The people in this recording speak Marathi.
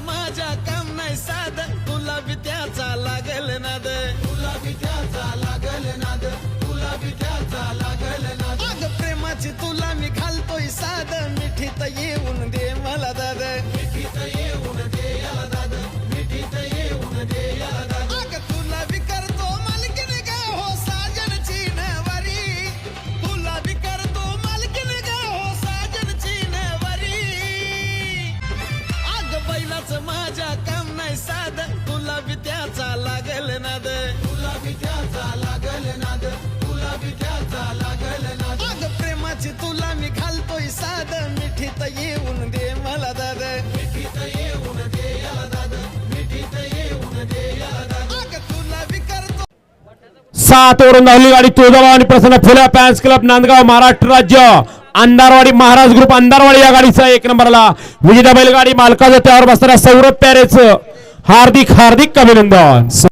माझ्या काम नाही साध तुला बी त्याचा लागल नाद तुला बी त्याचा लागल नाद तुला बी त्याचा लागल नाद अग प्रेमाची तुला मी घालतोय साध मिठीत येऊन दे मला दाद मिठीत येऊन दे याला दाद मिठीत येऊन दे याला दाद अग तुला बी करतो मालकीन ग हो साजनची नवरी तुला बी करतो मालकीन ग हो साजनची नवरी अग बैलाचं माझ्या काम नाही साध तुला बी त्याचा लागल नाद तुला बी त्याचा लागल नाद तुला बी त्याचा लागल नाद अग प्रेमाची तुला मी घालतोय साध मिठीत येऊन दे मला दाद मिठीत येऊन दे याला दाद मिठीत येऊन दे याला दाद अग तुला बी करतो 7 वरून धावली गाडी तुळजाभवानी आणि प्रसन्न फुले फॅन्स क्लब नांदगाव महाराष्ट्र राज्य अंधारवाडी महाराज ग्रुप अंधारवाडी या गाडीचा 1 नंबरला विजेता बैलगाडी मालकाचं त्यावर बसणाऱ्या सौरभ प्यारेचं हार्दिक अभिनंदन।